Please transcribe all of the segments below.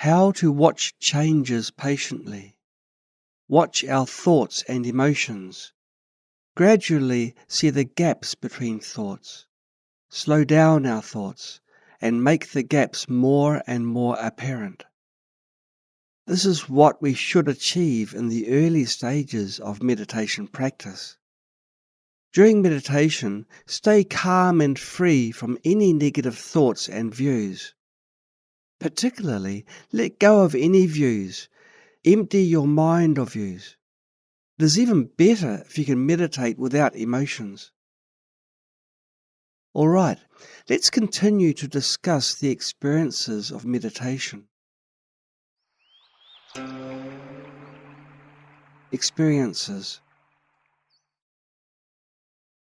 how to watch changes patiently, watch our thoughts and emotions, gradually see the gaps between thoughts, slow down our thoughts, and make the gaps more and more apparent. This is what we should achieve in the early stages of meditation practice. During meditation, stay calm and free from any negative thoughts and views. Particularly, let go of any views. Empty your mind of views. It is even better if you can meditate without emotions. All right, let's continue to discuss the experiences of meditation. Experiences.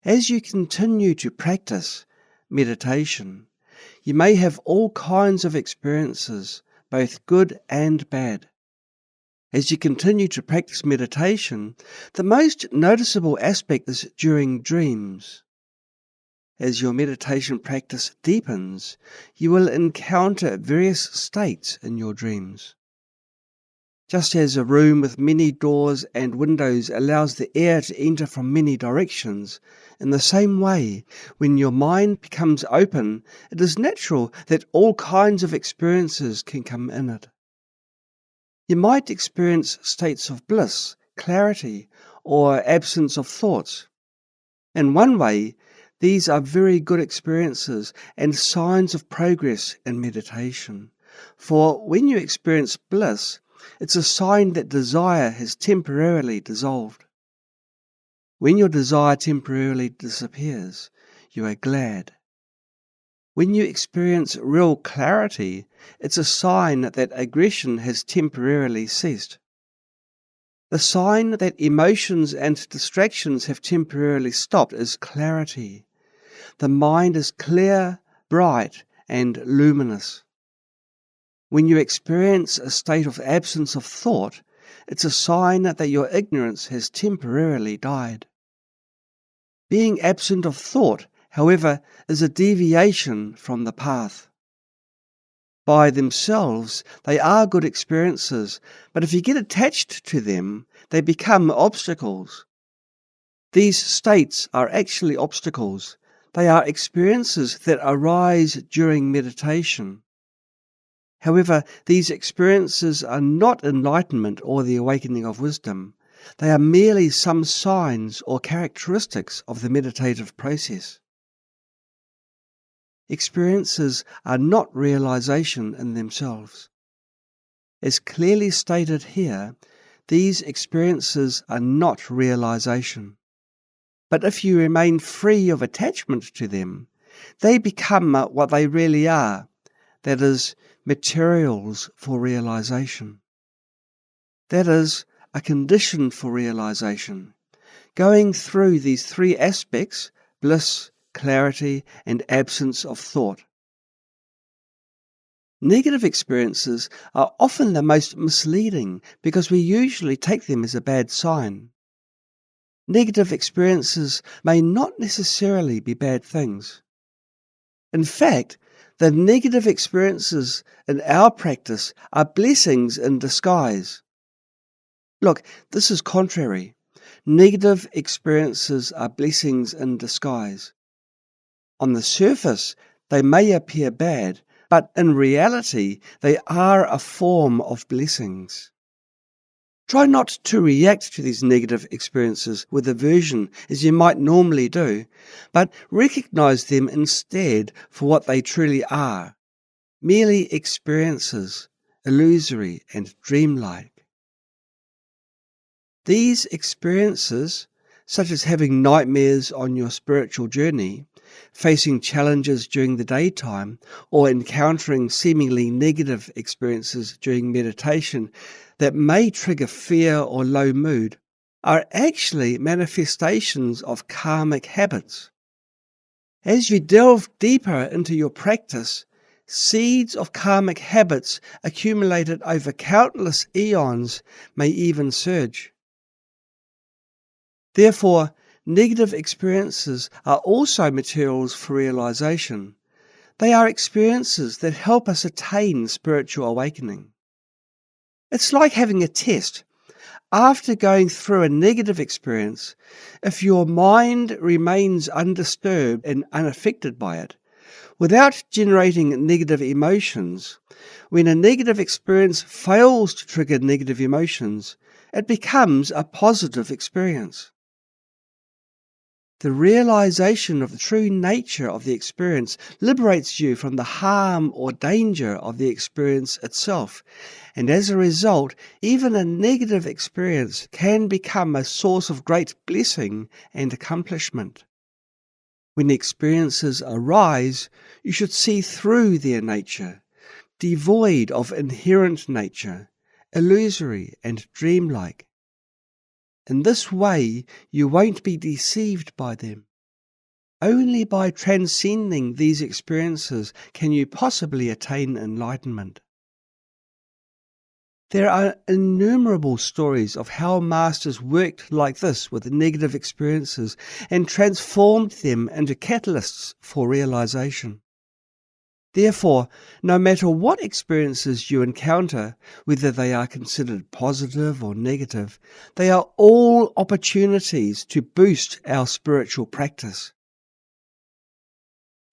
As you continue to practice meditation, you may have all kinds of experiences, both good and bad. As you continue to practice meditation, the most noticeable aspect is during dreams. As your meditation practice deepens, you will encounter various states in your dreams. Just as a room with many doors and windows allows the air to enter from many directions, in the same way, when your mind becomes open, it is natural that all kinds of experiences can come in it. You might experience states of bliss, clarity, or absence of thoughts. In one way, these are very good experiences and signs of progress in meditation. For when you experience bliss, it's a sign that desire has temporarily dissolved. When your desire temporarily disappears, you are glad. When you experience real clarity, it's a sign that aggression has temporarily ceased. The sign that emotions and distractions have temporarily stopped is clarity. The mind is clear, bright, and luminous. When you experience a state of absence of thought, it's a sign that your ignorance has temporarily died. Being absent of thought, however, is a deviation from the path. By themselves, they are good experiences, but if you get attached to them, they become obstacles. These states are actually obstacles. They are experiences that arise during meditation. However, these experiences are not enlightenment or the awakening of wisdom. They are merely some signs or characteristics of the meditative process. Experiences are not realization in themselves. As clearly stated here, these experiences are not realization. But if you remain free of attachment to them, they become what they really are, that is, materials for realization. That is, a condition for realization. Going through these three aspects, bliss, clarity, and absence of thought. Negative experiences are often the most misleading because we usually take them as a bad sign. Negative experiences may not necessarily be bad things. In fact, the negative experiences in our practice are blessings in disguise. Look, this is contrary. Negative experiences are blessings in disguise. On the surface, they may appear bad, but in reality, they are a form of blessings. Try not to react to these negative experiences with aversion as you might normally do, but recognize them instead for what they truly are, merely experiences, illusory and dreamlike. These experiences, such as having nightmares on your spiritual journey, facing challenges during the daytime, or encountering seemingly negative experiences during meditation that may trigger fear or low mood, are actually manifestations of karmic habits. As you delve deeper into your practice, seeds of karmic habits accumulated over countless eons may even surge. Therefore, negative experiences are also materials for realization. They are experiences that help us attain spiritual awakening. It's like having a test. After going through a negative experience, if your mind remains undisturbed and unaffected by it, without generating negative emotions, when a negative experience fails to trigger negative emotions, it becomes a positive experience. The realization of the true nature of the experience liberates you from the harm or danger of the experience itself, and as a result, even a negative experience can become a source of great blessing and accomplishment. When experiences arise, you should see through their nature, devoid of inherent nature, illusory and dreamlike. In this way, you won't be deceived by them. Only by transcending these experiences can you possibly attain enlightenment. There are innumerable stories of how masters worked like this with negative experiences and transformed them into catalysts for realization. Therefore, no matter what experiences you encounter, whether they are considered positive or negative, they are all opportunities to boost our spiritual practice.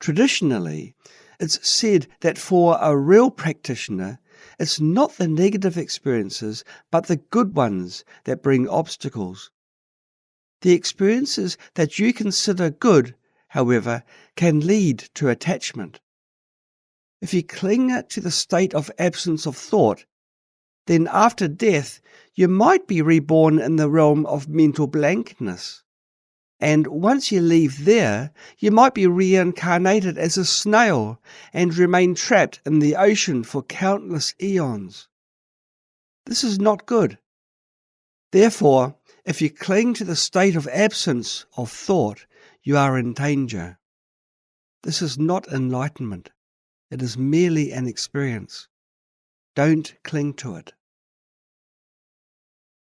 Traditionally, it's said that for a real practitioner, it's not the negative experiences, but the good ones that bring obstacles. The experiences that you consider good, however, can lead to attachment. If you cling to the state of absence of thought, then after death you might be reborn in the realm of mental blankness. And once you leave there, you might be reincarnated as a snail and remain trapped in the ocean for countless eons. This is not good. Therefore, if you cling to the state of absence of thought, you are in danger. This is not enlightenment. It is merely an experience. Don't cling to it.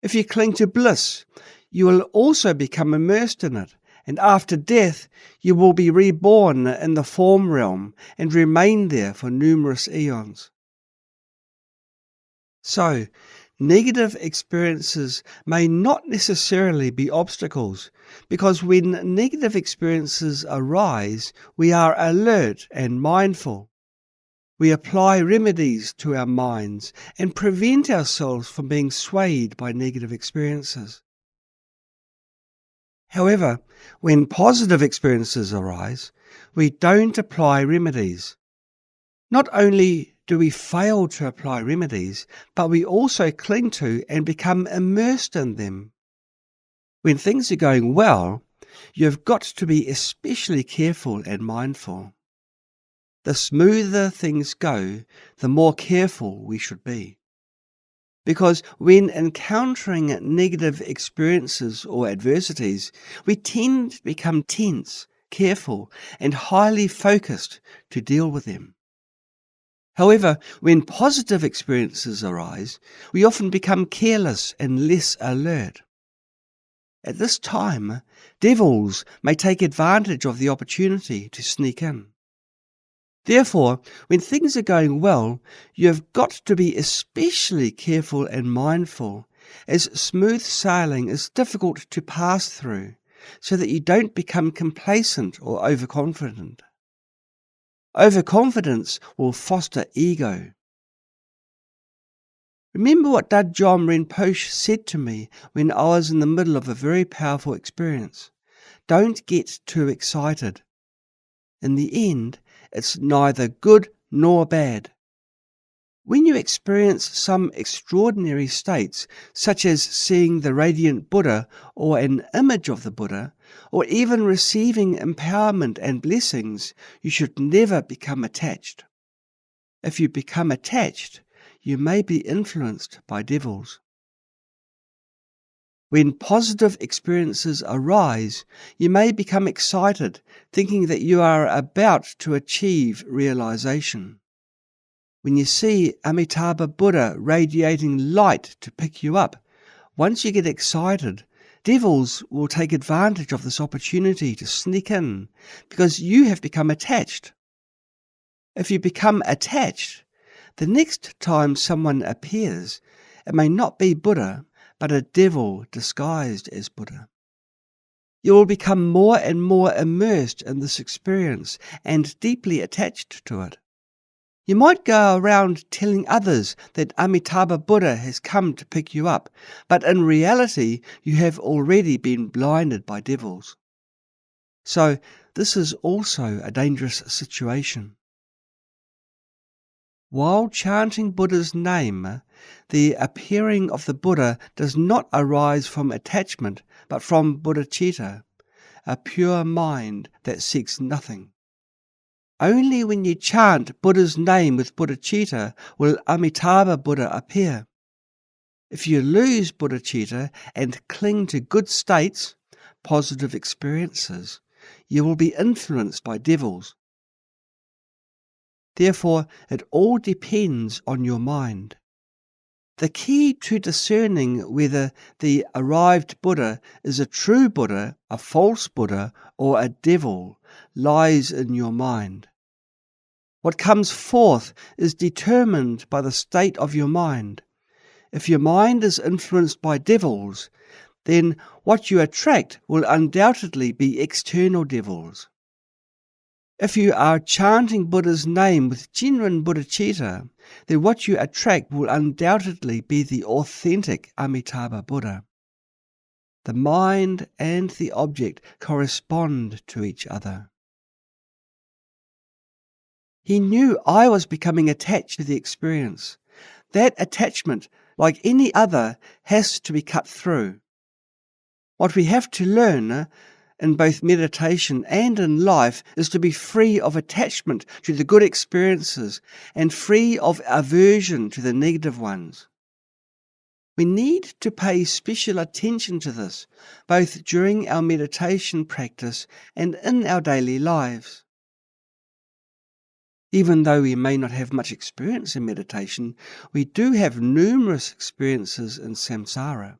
If you cling to bliss, you will also become immersed in it, and after death you will be reborn in the form realm and remain there for numerous eons. So, negative experiences may not necessarily be obstacles, because when negative experiences arise, we are alert and mindful. We apply remedies to our minds and prevent ourselves from being swayed by negative experiences. However, when positive experiences arise, we don't apply remedies. Not only do we fail to apply remedies, but we also cling to and become immersed in them. When things are going well, you've got to be especially careful and mindful. The smoother things go, the more careful we should be. Because when encountering negative experiences or adversities, we tend to become tense, careful, and highly focused to deal with them. However, when positive experiences arise, we often become careless and less alert. At this time, devils may take advantage of the opportunity to sneak in. Therefore, when things are going well, you have got to be especially careful and mindful, as smooth sailing is difficult to pass through, so that you don't become complacent or overconfident. Overconfidence will foster ego. Remember what Dajjom Rinpoche said to me when I was in the middle of a very powerful experience. Don't get too excited. In the end, it's neither good nor bad. When you experience some extraordinary states, such as seeing the radiant Buddha or an image of the Buddha, or even receiving empowerment and blessings, you should never become attached. If you become attached, you may be influenced by devils. When positive experiences arise, you may become excited, thinking that you are about to achieve realization. When you see Amitabha Buddha radiating light to pick you up, once you get excited, devils will take advantage of this opportunity to sneak in, because you have become attached. If you become attached, the next time someone appears, It may not be Buddha, but a devil disguised as Buddha. You will become more and more immersed in this experience and deeply attached to it. You might go around telling others that Amitabha Buddha has come to pick you up, but in reality you have already been blinded by devils. So this is also a dangerous situation. While chanting Buddha's name, the appearing of the Buddha does not arise from attachment, but from bodhicitta, a pure mind that seeks nothing. Only when you chant Buddha's name with bodhicitta will Amitabha Buddha appear. If you lose bodhicitta and cling to good states, positive experiences, you will be influenced by devils. Therefore, it all depends on your mind. The key to discerning whether the arrived Buddha is a true Buddha, a false Buddha, or a devil lies in your mind. What comes forth is determined by the state of your mind. If your mind is influenced by devils, then what you attract will undoubtedly be external devils. If you are chanting Buddha's name with genuine bodhicitta, then what you attract will undoubtedly be the authentic Amitabha Buddha. The mind and the object correspond to each other. He knew I was becoming attached to the experience. That attachment, like any other, has to be cut through. What we have to learn in both meditation and in life is to be free of attachment to the good experiences and free of aversion to the negative ones. We need to pay special attention to this, both during our meditation practice and in our daily lives. Even though we may not have much experience in meditation, we do have numerous experiences in samsara.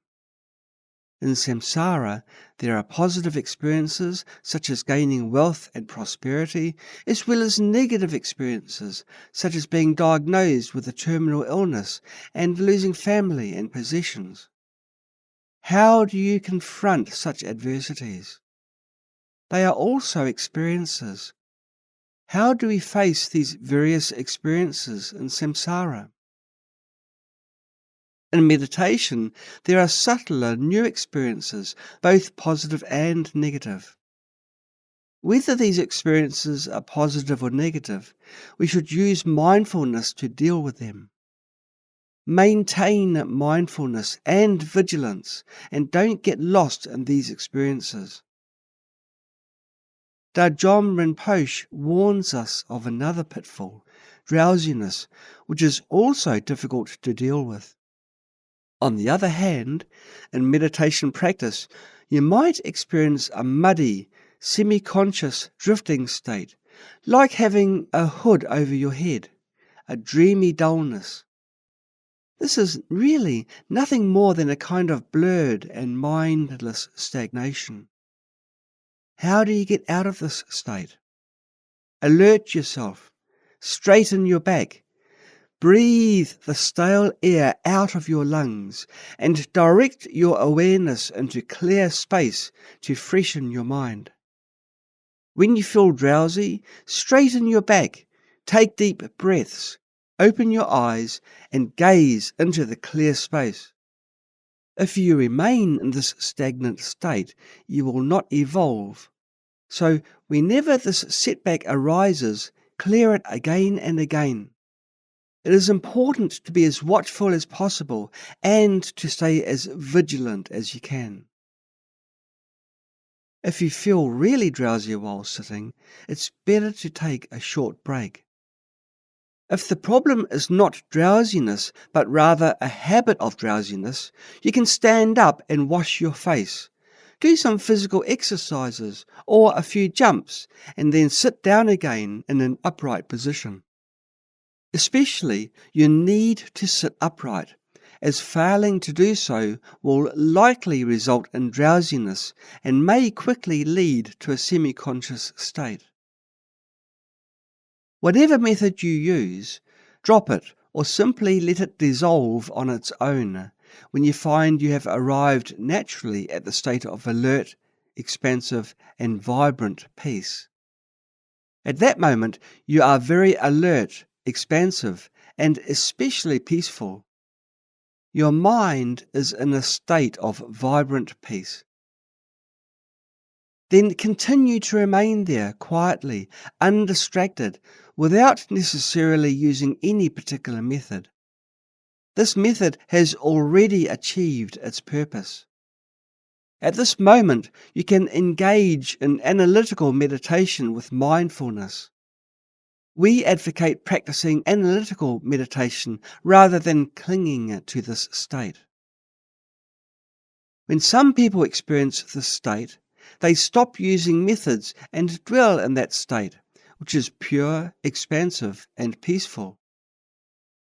In samsara, there are positive experiences such as gaining wealth and prosperity, as well as negative experiences such as being diagnosed with a terminal illness and losing family and possessions. How do you confront such adversities? They are also experiences. How do we face these various experiences in samsara? In meditation, there are subtler new experiences, both positive and negative. Whether these experiences are positive or negative, we should use mindfulness to deal with them. Maintain mindfulness and vigilance, and don't get lost in these experiences. Dajom Rinpoche warns us of another pitfall, drowsiness, which is also difficult to deal with. On the other hand, in meditation practice, you might experience a muddy, semi-conscious drifting state, like having a hood over your head, a dreamy dullness. This is really nothing more than a kind of blurred and mindless stagnation. How do you get out of this state? Alert yourself, straighten your back, breathe the stale air out of your lungs and direct your awareness into clear space to freshen your mind. When you feel drowsy, straighten your back, take deep breaths, open your eyes and gaze into the clear space. If you remain in this stagnant state, you will not evolve. So whenever this setback arises, clear it again and again. It is important to be as watchful as possible and to stay as vigilant as you can. If you feel really drowsy while sitting, it's better to take a short break. If the problem is not drowsiness, but rather a habit of drowsiness, you can stand up and wash your face, do some physical exercises or a few jumps, and then sit down again in an upright position. Especially, you need to sit upright, as failing to do so will likely result in drowsiness and may quickly lead to a semi-conscious state. Whatever method you use, drop it or simply let it dissolve on its own when you find you have arrived naturally at the state of alert, expansive, and vibrant peace. At that moment, you are very alert, expansive, and especially peaceful. Your mind is in a state of vibrant peace. Then continue to remain there quietly, undistracted, without necessarily using any particular method. This method has already achieved its purpose. At this moment, you can engage in analytical meditation with mindfulness. We advocate practicing analytical meditation rather than clinging to this state. When some people experience this state, they stop using methods and dwell in that state, which is pure, expansive, and peaceful.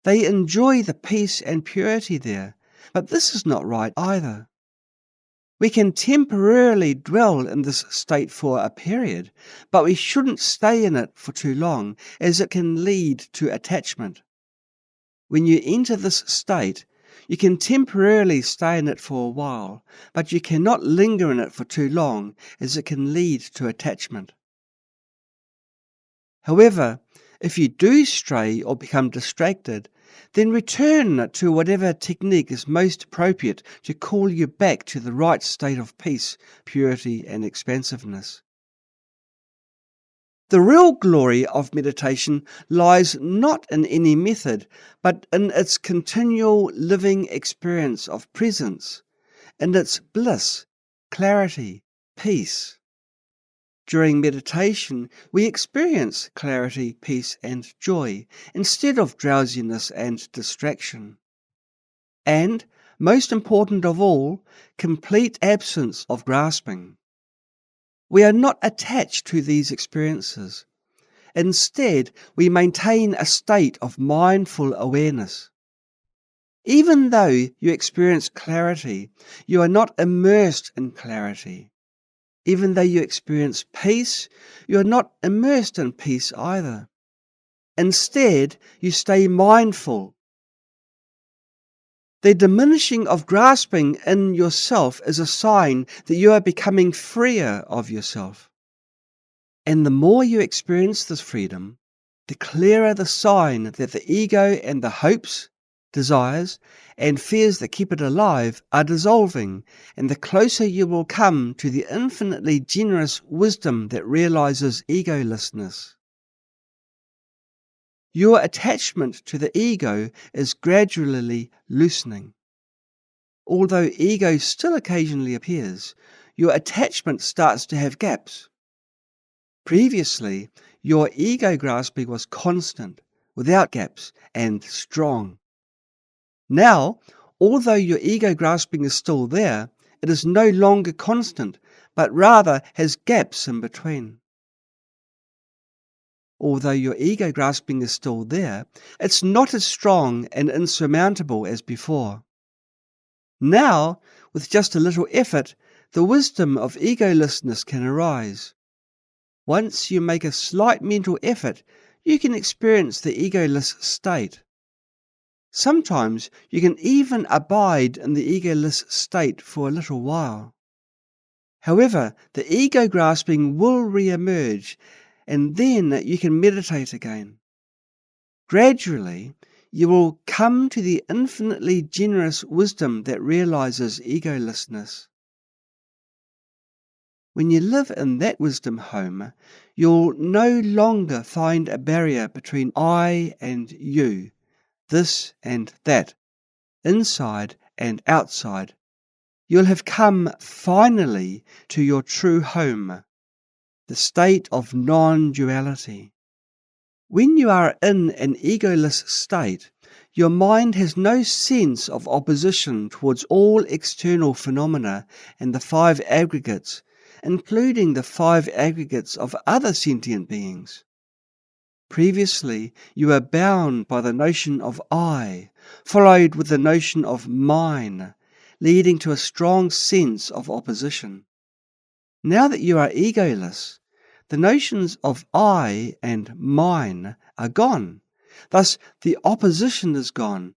They enjoy the peace and purity there, but this is not right either. We can temporarily dwell in this state for a period, but we shouldn't stay in it for too long, as it can lead to attachment. When you enter this state, you can temporarily stay in it for a while, but you cannot linger in it for too long, as it can lead to attachment. However, if you do stray or become distracted, then return to whatever technique is most appropriate to call you back to the right state of peace, purity, and expansiveness. The real glory of meditation lies not in any method, but in its continual living experience of presence, in its bliss, clarity, peace. During meditation, we experience clarity, peace, and joy, instead of drowsiness and distraction. And, most important of all, complete absence of grasping. We are not attached to these experiences. Instead, we maintain a state of mindful awareness. Even though you experience clarity, you are not immersed in clarity. Even though you experience peace, you are not immersed in peace either. Instead, you stay mindful. The diminishing of grasping in yourself is a sign that you are becoming freer of yourself. And the more you experience this freedom, the clearer the sign that the ego and the hopes, desires, and fears that keep it alive are dissolving, and the closer you will come to the infinitely generous wisdom that realizes egolessness. Your attachment to the ego is gradually loosening. Although ego still occasionally appears, your attachment starts to have gaps. Previously, your ego grasping was constant, without gaps, and strong. Now, although your ego grasping is still there, it is no longer constant, but rather has gaps in between. Although your ego grasping is still there, it's not as strong and insurmountable as before. Now, with just a little effort, the wisdom of egolessness can arise. Once you make a slight mental effort, you can experience the egoless state. Sometimes you can even abide in the egoless state for a little while. However, the ego grasping will re-emerge, and then you can meditate again. Gradually, you will come to the infinitely generous wisdom that realizes egolessness. When you live in that wisdom home, you'll no longer find a barrier between I and you, this and that, inside and outside. You'll have come finally to your true home, the state of non-duality. When you are in an egoless state, your mind has no sense of opposition towards all external phenomena and the five aggregates, including the five aggregates of other sentient beings. Previously, you were bound by the notion of I, followed with the notion of mine, leading to a strong sense of opposition. Now that you are egoless, the notions of I and mine are gone, Thus, the opposition is gone.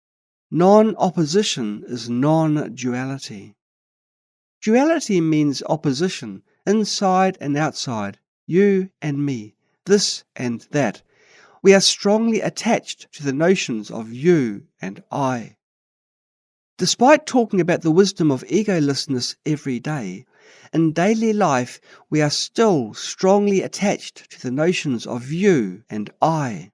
Non-opposition is non-duality. Duality means opposition, inside and outside, you and me, this and that. We are strongly attached to the notions of you and I. Despite talking about the wisdom of egolessness every day, in daily life we are still strongly attached to the notions of you and I.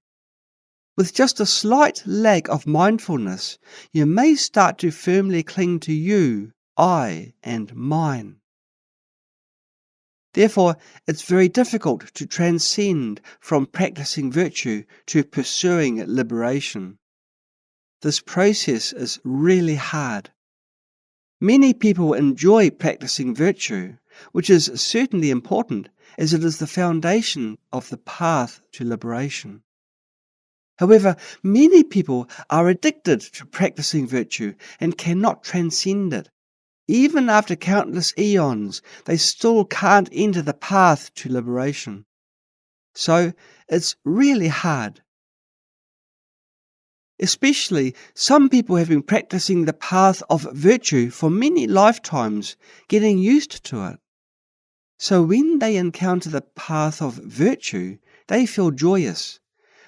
With just a slight lack of mindfulness, you may start to firmly cling to you, I, and mine. Therefore, it's very difficult to transcend from practicing virtue to pursuing liberation. This process is really hard. Many people enjoy practicing virtue, which is certainly important as it is the foundation of the path to liberation. However, many people are addicted to practicing virtue and cannot transcend it. Even after countless eons, they still can't enter the path to liberation. So, it's really hard. Especially, some people have been practicing the path of virtue for many lifetimes, getting used to it. So when they encounter the path of virtue, they feel joyous.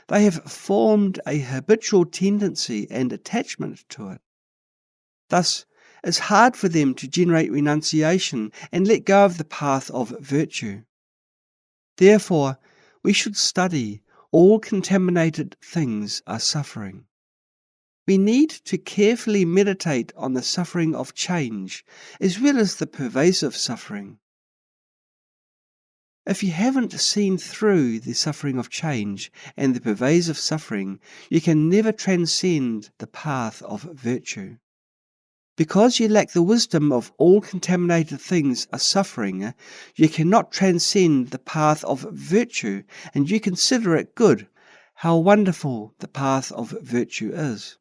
They have formed a habitual tendency and attachment to it. Thus, it's hard for them to generate renunciation and let go of the path of virtue. Therefore, we should study all contaminated things are suffering. We need to carefully meditate on the suffering of change as well as the pervasive suffering. If you haven't seen through the suffering of change and the pervasive suffering, you can never transcend the path of virtue. Because you lack the wisdom of all contaminated things are suffering, you cannot transcend the path of virtue, and you consider it good, how wonderful the path of virtue is.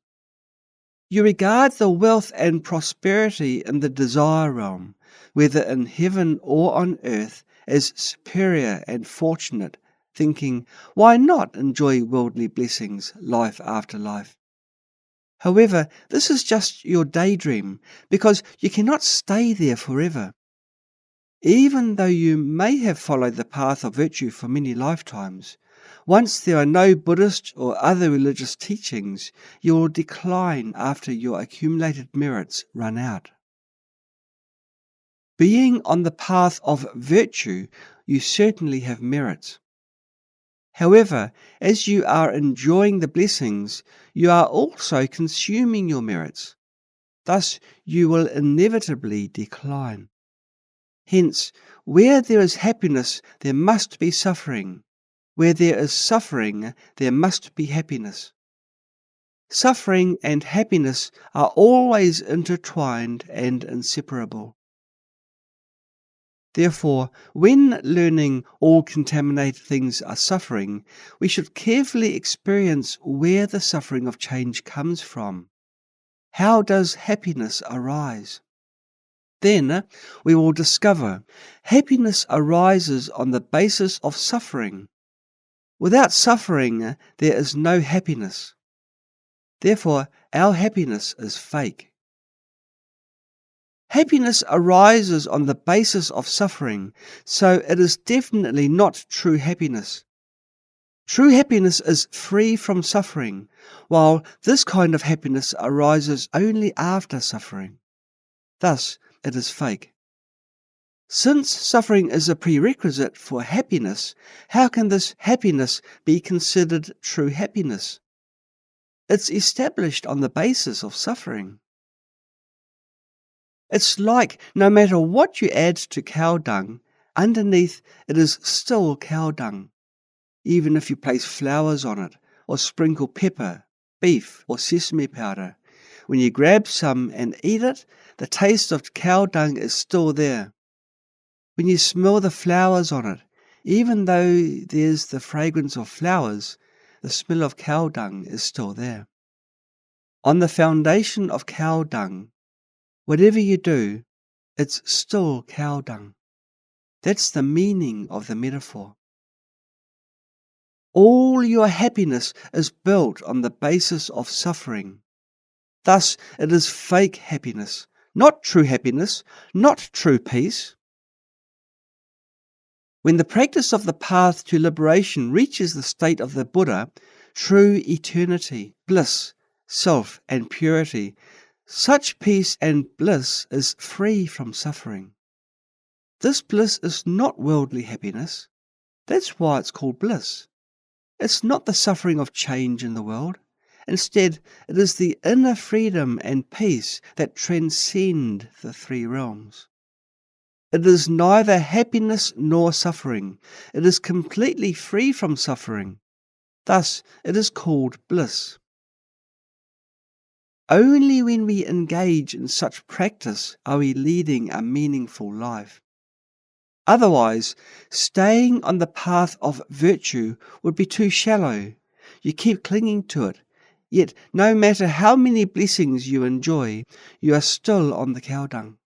You regard the wealth and prosperity in the desire realm, whether in heaven or on earth, as superior and fortunate, thinking, why not enjoy worldly blessings life after life? However, this is just your daydream, because you cannot stay there forever. Even though you may have followed the path of virtue for many lifetimes, once there are no Buddhist or other religious teachings, you will decline after your accumulated merits run out. Being on the path of virtue, you certainly have merits. However, as you are enjoying the blessings, you are also consuming your merits. Thus, you will inevitably decline. Hence, where there is happiness, there must be suffering. Where there is suffering, there must be happiness. Suffering and happiness are always intertwined and inseparable. Therefore, when learning all contaminated things are suffering, we should carefully experience where the suffering of change comes from. How does happiness arise? Then we will discover happiness arises on the basis of suffering. Without suffering, there is no happiness. Therefore, our happiness is fake. Happiness arises on the basis of suffering, so it is definitely not true happiness. True happiness is free from suffering, while this kind of happiness arises only after suffering. Thus, it is fake. Since suffering is a prerequisite for happiness, how can this happiness be considered true happiness? It's established on the basis of suffering. It's like no matter what you add to cow dung, underneath it is still cow dung. Even if you place flowers on it, or sprinkle pepper, beef, or sesame powder, when you grab some and eat it, the taste of cow dung is still there. When you smell the flowers on it, even though there's the fragrance of flowers, the smell of cow dung is still there. On the foundation of cow dung, whatever you do, it's still cow dung. That's the meaning of the metaphor. All your happiness is built on the basis of suffering. Thus, it is fake happiness, not true happiness, not true peace. When the practice of the path to liberation reaches the state of the Buddha, true eternity, bliss, self, and purity, such peace and bliss is free from suffering. This bliss is not worldly happiness. That's why it's called bliss. It's not the suffering of change in the world. Instead, it is the inner freedom and peace that transcend the three realms. It is neither happiness nor suffering. It is completely free from suffering. Thus, it is called bliss. Only when we engage in such practice are we leading a meaningful life. Otherwise, staying on the path of virtue would be too shallow. You keep clinging to it, yet no matter how many blessings you enjoy, you are still on the cow dung.